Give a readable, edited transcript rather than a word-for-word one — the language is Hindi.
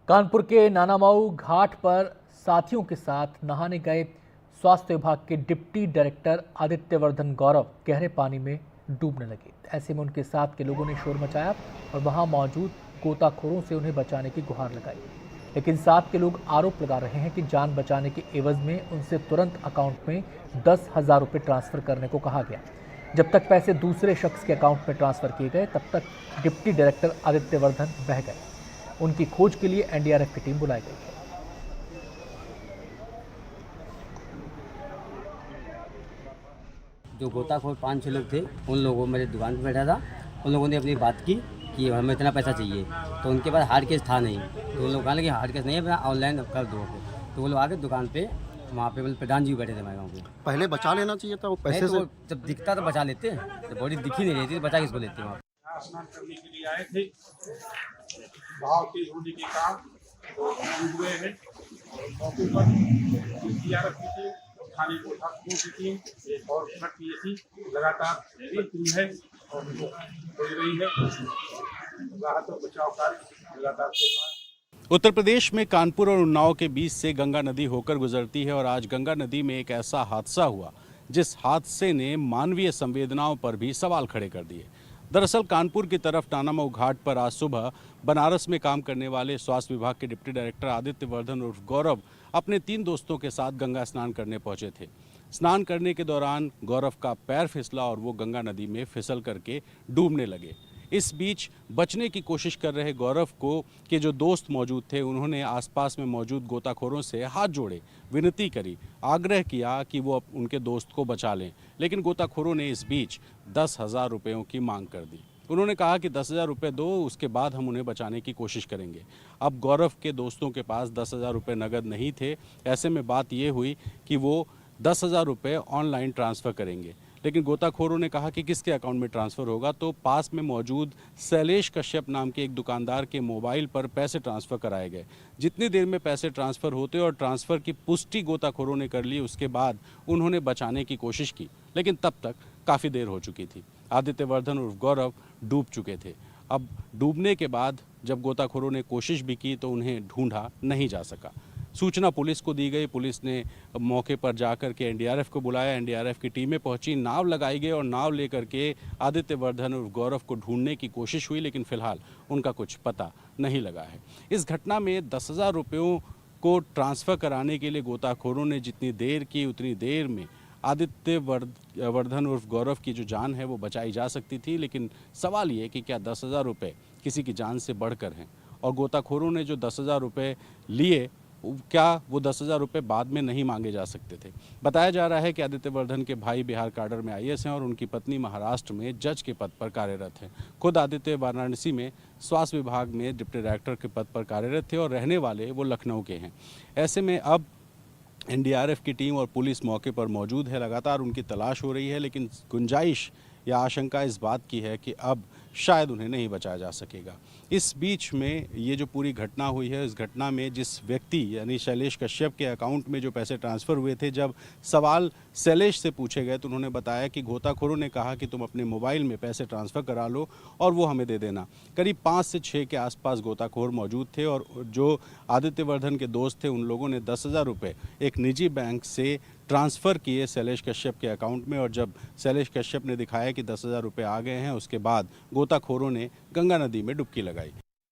कानपुर के नानामाऊ घाट पर साथियों के साथ नहाने गए स्वास्थ्य विभाग के डिप्टी डायरेक्टर आदित्यवर्धन गौरव गहरे पानी में डूबने लगे। ऐसे में उनके साथ के लोगों ने शोर मचाया और वहां मौजूद गोताखोरों से उन्हें बचाने की गुहार लगाई। लेकिन साथ के लोग आरोप लगा रहे हैं कि जान बचाने के एवज में उनसे तुरंत अकाउंट में 10,000 रुपये ट्रांसफर करने को कहा गया। जब तक पैसे दूसरे शख्स के अकाउंट में ट्रांसफर किए गए तब तक डिप्टी डायरेक्टर आदित्यवर्धन बह गए। उनकी खोज के लिए एनडीआरएफ की टीम बुलाई गई है। जो गोताखोर 5-6 लोग थे, उन लोगों मेरे दुकान पे बैठा था। उन लोगों ने अपनी बात की कि हमें इतना पैसा चाहिए, तो उनके पास हार्ड कैश था नहीं। तो उन लोग कहा कि हार्ड कैश नहीं है, मैं ऑनलाइन कर दो। तो वो लोग आके दुकान पे वहाँ पे प्रधान जी बैठे थे हमारे गाँव के। पहले बचा लेना चाहिए था वो पैसे तो से। जब दिखता तो बचा लेते, जब बॉडी दिख ही नहीं रही थी तो बचा किसको लेते वहाँ। स्नान करने के लिए आए थे, भाव तेज होने के कारण डूब गए हैं। मौके पर एनडीआरएफ की टीम, थाने कोठापुर की टीम, एक और ट्रक की थी, लगातार एक टीम है और खोज रही है। राहत और बचाव कार्य लगातार चल रहा है। उत्तर प्रदेश में कानपुर और उन्नाव के बीच से गंगा नदी होकर गुजरती है और आज गंगा नदी में एक ऐसा हादसा हुआ जिस हादसे ने मानवीय संवेदनाओं पर भी सवाल खड़े कर दिए। दरअसल कानपुर की तरफ नानामाऊ घाट पर आज सुबह बनारस में काम करने वाले स्वास्थ्य विभाग के डिप्टी डायरेक्टर आदित्यवर्धन उर्फ गौरव अपने 3 दोस्तों के साथ गंगा स्नान करने पहुंचे थे। स्नान करने के दौरान गौरव का पैर फिसला और वो गंगा नदी में फिसल करके डूबने लगे। इस बीच बचने की कोशिश कर रहे गौरव को के जो दोस्त मौजूद थे, उन्होंने आसपास में मौजूद गोताखोरों से हाथ जोड़े, विनती करी, आग्रह किया कि वो उनके दोस्त को बचा लें। लेकिन गोताखोरों ने इस बीच 10,000 रुपयों की मांग कर दी। उन्होंने कहा कि 10,000 रुपये दो, उसके बाद हम उन्हें बचाने की कोशिश करेंगे। अब गौरव के दोस्तों के पास 10,000 रुपये नगद नहीं थे। ऐसे में बात ये हुई कि वो 10,000 रुपये ऑनलाइन ट्रांसफ़र करेंगे। लेकिन गोताखोरों ने कहा कि किसके अकाउंट में ट्रांसफ़र होगा, तो पास में मौजूद शैलेश कश्यप नाम के एक दुकानदार के मोबाइल पर पैसे ट्रांसफ़र कराए गए। जितनी देर में पैसे ट्रांसफ़र होते और ट्रांसफ़र की पुष्टि गोताखोरों ने कर ली, उसके बाद उन्होंने बचाने की कोशिश की, लेकिन तब तक काफ़ी देर हो चुकी थी। आदित्यवर्धन उर्फ गौरव डूब चुके थे। अब डूबने के बाद जब गोताखोरों ने कोशिश भी की तो उन्हें ढूंढा नहीं जा सका। सूचना पुलिस को दी गई। पुलिस ने मौके पर जाकर के एनडीआरएफ को बुलाया। एनडीआरएफ की टीमें पहुंची, नाव लगाई गई और नाव लेकर के आदित्यवर्धन और गौरव को ढूंढने की कोशिश हुई, लेकिन फिलहाल उनका कुछ पता नहीं लगा है। इस घटना में 10,000 रुपयों को ट्रांसफ़र कराने के लिए गोताखोरों ने जितनी देर की, उतनी देर में आदित्यवर्धन उर्फ गौरव की जो जान है वो बचाई जा सकती थी। लेकिन सवाल ये कि क्या 10,000 रुपये किसी की जान से बढ़कर हैं? और गोताखोरों ने जो 10,000 रुपये लिए, क्या वो 10,000 रुपये बाद में नहीं मांगे जा सकते थे? बताया जा रहा है कि आदित्यवर्धन के भाई बिहार काडर में आईएएस हैं और उनकी पत्नी महाराष्ट्र में जज के पद पर कार्यरत है। खुद आदित्य वाराणसी में स्वास्थ्य विभाग में डिप्टी डायरेक्टर के पद पर कार्यरत थे और रहने वाले वो लखनऊ के हैं। ऐसे में अब एनडीआरएफ की टीम और पुलिस मौके पर मौजूद है। लगातार उनकी तलाश हो रही है, लेकिन गुंजाइश या आशंका इस बात की है कि अब शायद उन्हें नहीं बचाया जा सकेगा। इस बीच में ये जो पूरी घटना हुई है, इस घटना में जिस व्यक्ति यानी शैलेश कश्यप के अकाउंट में जो पैसे ट्रांसफ़र हुए थे, जब सवाल शैलेश से पूछे गए तो उन्होंने बताया कि गोताखोरों ने कहा कि तुम अपने मोबाइल में पैसे ट्रांसफ़र करा लो और वो हमें दे देना। करीब 5 से 6 के आसपास गोताखोर मौजूद थे और जो आदित्यवर्धन के दोस्त थे, उन लोगों ने 10,000 रुपये एक निजी बैंक से ट्रांसफ़र किए शैलेश कश्यप के अकाउंट में। और जब शैलेश कश्यप ने दिखाया कि 10,000 रुपये आ गए हैं, उसके बाद गोताखोरों ने गंगा नदी में डुबकी लगाई।